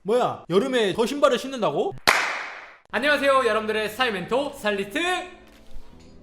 뭐야, 여름에 더 신발을 신는다고? 안녕하세요, 여러분들의 스타일 멘토 스타일리스트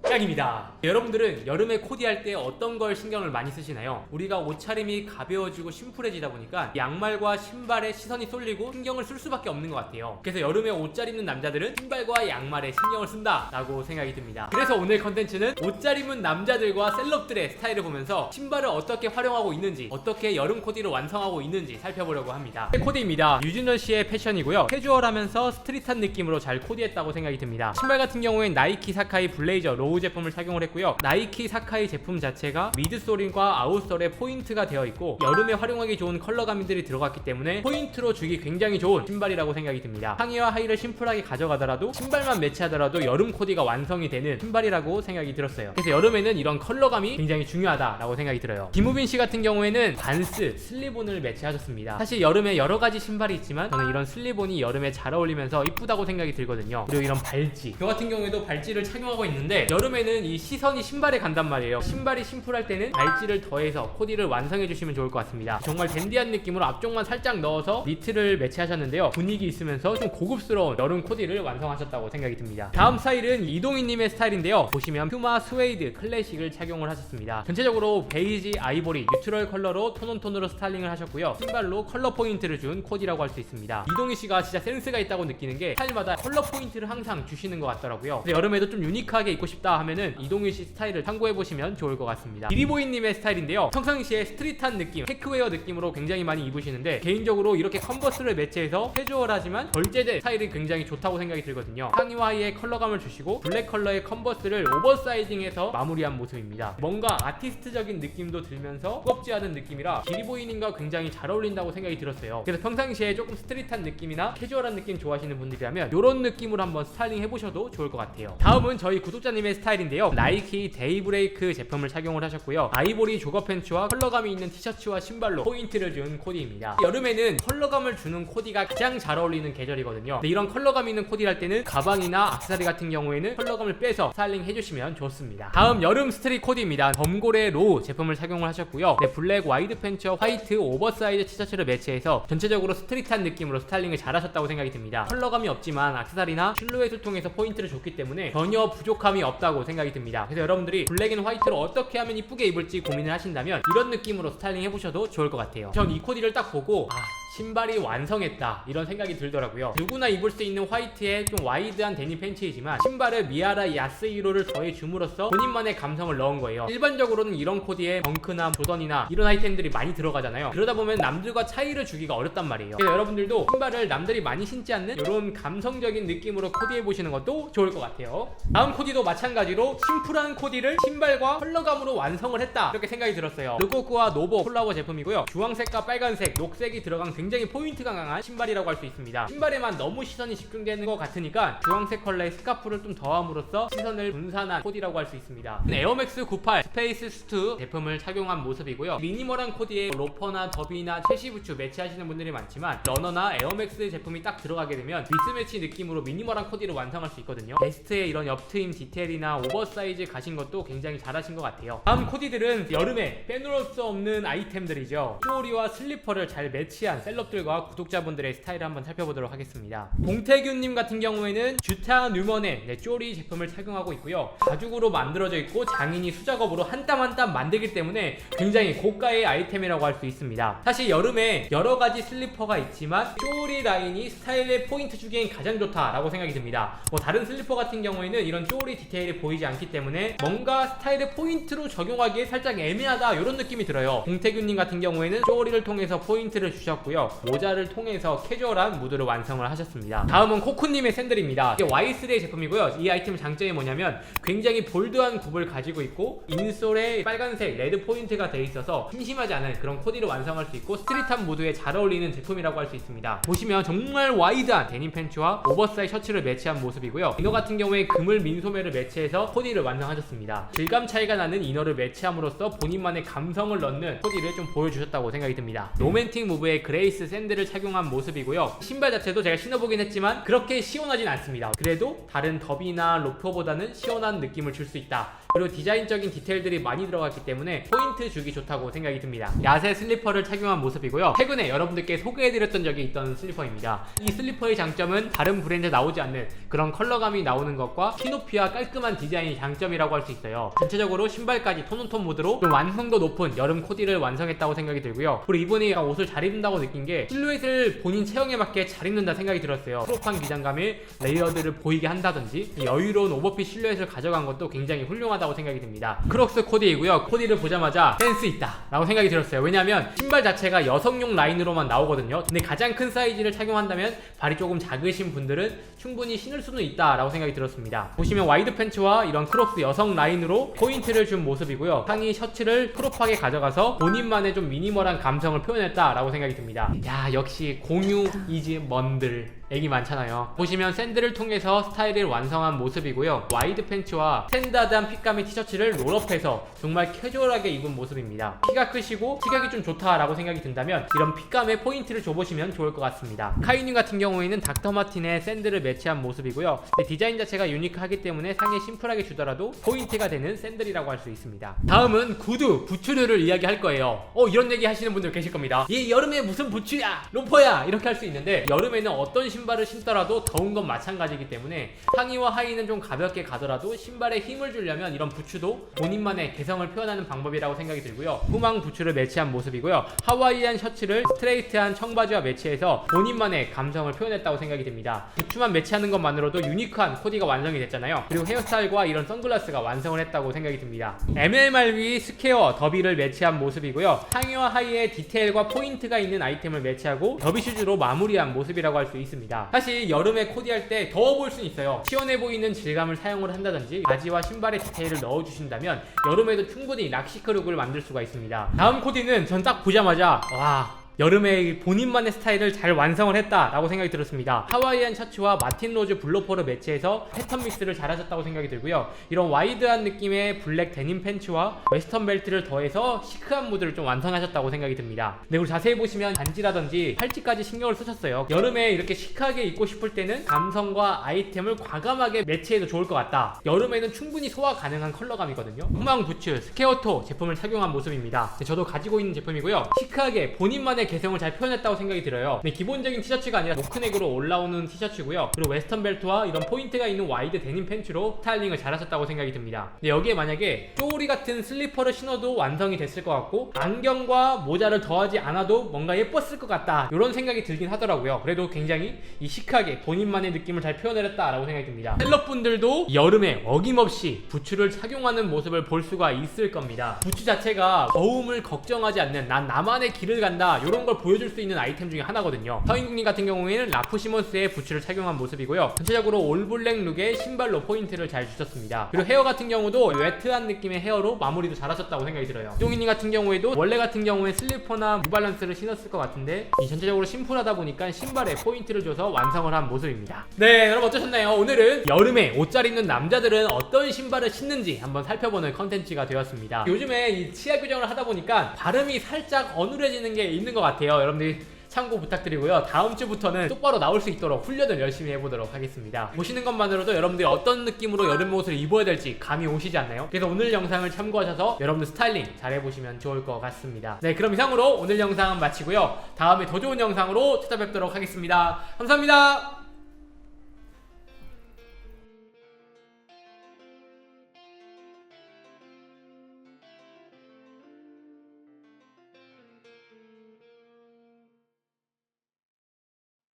깡입니다. 여러분들은 여름에 코디할 때 어떤 걸 신경을 많이 쓰시나요? 우리가 옷차림이 가벼워지고 심플해지다 보니까 양말과 신발에 시선이 쏠리고 신경을 쓸 수밖에 없는 것 같아요. 그래서 여름에 옷 잘 입는 남자들은 신발과 양말에 신경을 쓴다 라고 생각이 듭니다. 그래서 오늘 컨텐츠는 옷 잘 입은 남자들과 셀럽들의 스타일을 보면서 신발을 어떻게 활용하고 있는지, 어떻게 여름 코디를 완성하고 있는지 살펴보려고 합니다. 코디입니다. 유진열 씨의 패션이고요. 캐주얼하면서 스트릿한 느낌으로 잘 코디했다고 생각이 듭니다. 신발 같은 경우엔 나이키 사카이 블레이저 로우 제품을 착용을 했고요. 나이키 사카이 제품 자체가 미드솔과 아웃솔에 포인트가 되어 있고 여름에 활용하기 좋은 컬러감들이 들어갔기 때문에 포인트로 주기 굉장히 좋은 신발이라고 생각이 듭니다. 상의와 하의를 심플하게 가져가더라도 신발만 매치하더라도 여름 코디가 완성이 되는 신발이라고 생각이 들었어요. 그래서 여름에는 이런 컬러감이 굉장히 중요하다라고 생각이 들어요. 김우빈 씨 같은 경우에는 반스, 슬립온을 매치하셨습니다. 사실 여름에 여러 가지 신발이 있지만 저는 이런 슬립온이 여름에 잘 어울리면서 이쁘다고 생각이 들거든요. 그리고 이런 발찌, 저 같은 경우에도 발찌를 착용하고 있는데 여름에는 이 시선이 신발에 간단 말이에요. 신발이 심플할 때는 발찌를 더해서 코디를 완성해 주시면 좋을 것 같습니다. 정말 댄디한 느낌으로 앞쪽만 살짝 넣어서 니트를 매치하셨는데요. 분위기 있으면서 좀 고급스러운 여름 코디를 완성하셨다고 생각이 듭니다. 다음 스타일은 이동희님의 스타일인데요. 보시면 퓨마 스웨이드 클래식을 착용을 하셨습니다. 전체적으로 베이지, 아이보리, 뉴트럴 컬러로 톤온톤으로 스타일링을 하셨고요. 신발로 컬러 포인트를 준 코디라고 할 수 있습니다. 이동희 씨가 진짜 센스가 있다고 느끼는 게 스타일마다 컬러 포인트를 항상 주시는 것 같더라고요. 그래서 여름에도 좀 유니크하게 입고 싶다 하면은 이동희 씨 스타일을 참고해보시면 좋을 것 같습니다. 이리보이님의 스타일인데요. 평상시에 스트릿한 느낌, 테크웨어 느낌으로 굉장히 많이 입으시는데 개인적으로 이렇게 컨버스를 매치해서 캐주얼하지만 결제된 스타일이 굉장히 좋다고 생각이 들거든요. 상의와 하의에 컬러감을 주시고 블랙 컬러의 컨버스를 오버사이징해서 마무리한 모습입니다. 뭔가 아티스트적인 느낌도 들면서 무겁지 않은 느낌이라 기리보이님과 굉장히 잘 어울린다고 생각이 들었어요. 그래서 평상시에 조금 스트릿한 느낌이나 캐주얼한 느낌 좋아하시는 분들이라면 이런 느낌으로 한번 스타일링 해보셔도 좋을 것 같아요. 다음은 저희 구독자님의 스타일인데요. 나이키 데이브레이크 제품을 착용을 하셨고요. 아이보리 조거 팬츠와 컬러감이 있는 티셔츠와 신발로 포인트를 준 코디입니다. 여름에는 컬러감을 주는 코디가 가장 잘 어울리는 계절이거든요. 근데 이런 컬러감 있는 코디를 할 때는 가방이나 액세서리 같은 경우에는 컬러감을 빼서 스타일링 해주시면 좋습니다. 다음 여름 스트릿 코디입니다. 범고래 로우 제품을 착용을 하셨고요. 블랙 와이드 팬츠와 화이트 오버사이즈 티셔츠를 매치해서 전체적으로 스트릿한 느낌으로 스타일링을 잘 하셨다고 생각이 듭니다. 컬러감이 없지만 액세서리나 실루엣을 통해서 포인트를 줬기 때문에 전혀 부족함이 없다고 생각이 듭니다. 그래서 여러분들이 블랙 앤 화이트로 어떻게 하면 이쁘게 입을지 고민을 하신다면 이런 느낌으로 스타일링 해보셔도 좋을 것 같아요. 전 이 코디를 딱 보고 신발이 완성했다 이런 생각이 들더라고요. 누구나 입을 수 있는 화이트에 좀 와이드한 데님 팬츠이지만 신발에 미아라 야스히로를 더해 줌으로써 본인만의 감성을 넣은 거예요. 일반적으로는 이런 코디에 벙크나 조던이나 이런 아이템들이 많이 들어가잖아요. 그러다 보면 남들과 차이를 주기가 어렵단 말이에요. 그래서 여러분들도 신발을 남들이 많이 신지 않는 이런 감성적인 느낌으로 코디해 보시는 것도 좋을 것 같아요. 다음 코디도 마찬가지로 심플한 코디를 신발과 컬러감으로 완성을 했다 이렇게 생각이 들었어요. 르코크와 노보 콜라보 제품이고요. 주황색과 빨간색, 녹색이 들어간 굉장히 포인트가 강한 신발이라고 할 수 있습니다. 신발에만 너무 시선이 집중되는 것 같으니까 주황색 컬러의 스카프를 좀 더함으로써 시선을 분산한 코디라고 할 수 있습니다. 에어맥스 98 스페이스 수트 제품을 착용한 모습이고요. 미니멀한 코디에 로퍼나 더비나 체시부츠 매치하시는 분들이 많지만 러너나 에어맥스 제품이 딱 들어가게 되면 미스매치 느낌으로 미니멀한 코디를 완성할 수 있거든요. 베스트에 이런 옆트임 디테일이나 오버사이즈 가신 것도 굉장히 잘하신 것 같아요. 다음 코디들은 여름에 빼놓을 수 없는 아이템들이죠. 쪼리와 슬리퍼를 잘 매치한 셀럽들과 구독자분들의 스타일을 한번 살펴보도록 하겠습니다. 봉태균님 같은 경우에는 주타 뉴먼의 쪼리 제품을 착용하고 있고요. 가죽으로 만들어져 있고 장인이 수작업으로 한 땀 한 땀 만들기 때문에 굉장히 고가의 아이템이라고 할 수 있습니다. 사실 여름에 여러 가지 슬리퍼가 있지만 쪼리 라인이 스타일의 포인트 주기엔 가장 좋다라고 생각이 듭니다. 다른 슬리퍼 같은 경우에는 이런 쪼리 디테일이 보이지 않기 때문에 뭔가 스타일의 포인트로 적용하기에 살짝 애매하다 이런 느낌이 들어요. 봉태균님 같은 경우에는 쪼리를 통해서 포인트를 주셨고요. 모자를 통해서 캐주얼한 무드를 완성을 하셨습니다. 다음은 코코님의 샌들입니다. 이게 Y3의 제품이고요. 이 아이템의 장점이 뭐냐면 굉장히 볼드한 굽을 가지고 있고 인솔에 빨간색 레드 포인트가 되어 있어서 심심하지 않은 그런 코디를 완성할 수 있고 스트릿한 무드에 잘 어울리는 제품이라고 할 수 있습니다. 보시면 정말 와이드한 데님 팬츠와 오버사이즈 셔츠를 매치한 모습이고요. 이너 같은 경우에 그물 민소매를 매치해서 코디를 완성하셨습니다. 질감 차이가 나는 이너를 매치함으로써 본인만의 감성을 넣는 코디를 좀 보여주셨다고 생각이 듭니다. 로맨틱 무브의 그레이스 샌들을 착용한 모습이고요. 신발 자체도 제가 신어보긴 했지만 그렇게 시원하진 않습니다. 그래도 다른 더비나 로퍼보다는 시원한 느낌을 줄 수 있다 그리고 디자인적인 디테일들이 많이 들어갔기 때문에 포인트 주기 좋다고 생각이 듭니다. 야세 슬리퍼를 착용한 모습이고요. 최근에 여러분들께 소개해드렸던 적이 있던 슬리퍼입니다. 이 슬리퍼의 장점은 다른 브랜드에 나오지 않는 그런 컬러감이 나오는 것과 키높이와 깔끔한 디자인이 장점이라고 할 수 있어요. 전체적으로 신발까지 톤온톤 모드로 좀 완성도 높은 여름 코디를 완성했다고 생각이 들고요. 그리고 이분이 옷을 잘 입는다고 느낀 게 실루엣을 본인 체형에 맞게 잘 입는다 생각이 들었어요. 크롭한 기장감에 레이어드를 보이게 한다든지 여유로운 오버핏 실루엣을 가져간 것도 굉장히 훌륭하다고 생각이 듭니다. 크록스 코디이고요. 코디를 보자마자 센스 있다 라고 생각이 들었어요. 왜냐하면 신발 자체가 여성용 라인으로만 나오거든요. 근데 가장 큰 사이즈를 착용한다면 발이 조금 작으신 분들은 충분히 신을 수는 있다 라고 생각이 들었습니다. 보시면 와이드 팬츠와 이런 크록스 여성 라인으로 포인트를 준 모습이고요. 상의 셔츠를 크롭하게 가져가서 본인만의 좀 미니멀한 감성을 표현했다 라고 생각이 듭니다. 야, 역시 공유 이즈 먼들 애기 많잖아요. 보시면 샌들을 통해서 스타일을 완성한 모습이고요. 와이드 팬츠와 스탠다드한 핏감의 티셔츠를 롤업해서 정말 캐주얼하게 입은 모습입니다. 키가 크시고 체격이 좀 좋다라고 생각이 든다면 이런 핏감에 포인트를 줘보시면 좋을 것 같습니다. 카이뉴 같은 경우에는 닥터마틴의 샌들을 매치한 모습이고요. 디자인 자체가 유니크하기 때문에 상에 심플하게 주더라도 포인트가 되는 샌들이라고 할 수 있습니다. 다음은 구두, 부츠류를 이야기할 거예요. 이런 얘기 하시는 분들 계실 겁니다. 이 여름에 무슨 부츠야, 로퍼야 이렇게 할 수 있는데 여름에는 어떤 신발을 신더라도 더운 건 마찬가지이기 때문에 상의와 하의는 좀 가볍게 가더라도 신발에 힘을 주려면 이런 부츠도 본인만의 개성을 표현하는 방법이라고 생각이 들고요. 후망 부츠를 매치한 모습이고요. 하와이안 셔츠를 스트레이트한 청바지와 매치해서 본인만의 감성을 표현했다고 생각이 듭니다. 부츠만 매치하는 것만으로도 유니크한 코디가 완성이 됐잖아요. 그리고 헤어스타일과 이런 선글라스가 완성을 했다고 생각이 듭니다. MLMRV 스퀘어 더비를 매치한 모습이고요. 상의와 하의에 디테일과 포인트가 있는 아이템을 매치하고 더비 슈즈로 마무리한 모습이라고 할 수 있습니다. 사실 여름에 코디할 때 더워 보일 수는 있어요. 시원해 보이는 질감을 사용을 한다든지 바지와 신발에 디테일을 넣어주신다면 여름에도 충분히 락시크 룩을 만들 수가 있습니다. 다음 코디는 전 딱 보자마자 와, 여름에 본인만의 스타일을 잘 완성을 했다라고 생각이 들었습니다. 하와이안 셔츠와 마틴 로즈 블로퍼를 매치해서 패턴 믹스를 잘하셨다고 생각이 들고요. 이런 와이드한 느낌의 블랙 데님 팬츠와 웨스턴 벨트를 더해서 시크한 무드를 좀 완성하셨다고 생각이 듭니다. 네, 그리고 자세히 보시면 반지라든지 팔찌까지 신경을 쓰셨어요. 여름에 이렇게 시크하게 입고 싶을 때는 감성과 아이템을 과감하게 매치해도 좋을 것 같다. 여름에는 충분히 소화 가능한 컬러감이거든요. 후망 부츠 스퀘어토 제품을 착용한 모습입니다. 네, 저도 가지고 있는 제품이고요. 시크하게 본인만의 개성을 잘 표현했다고 생각이 들어요. 네, 기본적인 티셔츠가 아니라 노크넥으로 올라오는 티셔츠고요. 그리고 웨스턴 벨트와 이런 포인트가 있는 와이드 데님 팬츠로 스타일링을 잘하셨다고 생각이 듭니다. 네, 여기에 만약에 쪼리 같은 슬리퍼를 신어도 완성이 됐을 것 같고 안경과 모자를 더하지 않아도 뭔가 예뻤을 것 같다 이런 생각이 들긴 하더라고요. 그래도 굉장히 이 시크하게 본인만의 느낌을 잘 표현을 했다라고 생각이 듭니다. 셀럽분들도 여름에 어김없이 부츠를 착용하는 모습을 볼 수가 있을 겁니다. 부츠 자체가 더움을 걱정하지 않는 난 나만의 길을 간다 이런 걸 보여줄 수 있는 아이템 중에 하나거든요. 서인국님 같은 경우에는 라프 시몬스의 부츠를 착용한 모습이고요. 전체적으로 올블랙 룩에 신발로 포인트를 잘 주셨습니다. 그리고 헤어 같은 경우도 웨트한 느낌의 헤어로 마무리도 잘하셨다고 생각이 들어요. 쫑이님 같은 경우에도 원래 같은 경우에 슬리퍼나 뉴발란스를 신었을 것 같은데 이 전체적으로 심플하다 보니까 신발에 포인트를 줘서 완성을 한 모습입니다. 네, 여러분 어떠셨나요? 오늘은 여름에 옷 잘 입는 남자들은 어떤 신발을 신는지 한번 살펴보는 컨텐츠가 되었습니다. 요즘에 이 치아 교정을 하다 보니까 발음이 살짝 어눌해지는 게 있는 것 같아요. 여러분들이 참고 부탁드리고요. 다음 주부터는 똑바로 나올 수 있도록 훈련을 열심히 해보도록 하겠습니다. 보시는 것만으로도 여러분들이 어떤 느낌으로 여름 옷을 입어야 될지 감이 오시지 않나요? 그래서 오늘 영상을 참고하셔서 여러분들 스타일링 잘 해보시면 좋을 것 같습니다. 네, 그럼 이상으로 오늘 영상은 마치고요. 다음에 더 좋은 영상으로 찾아뵙도록 하겠습니다. 감사합니다.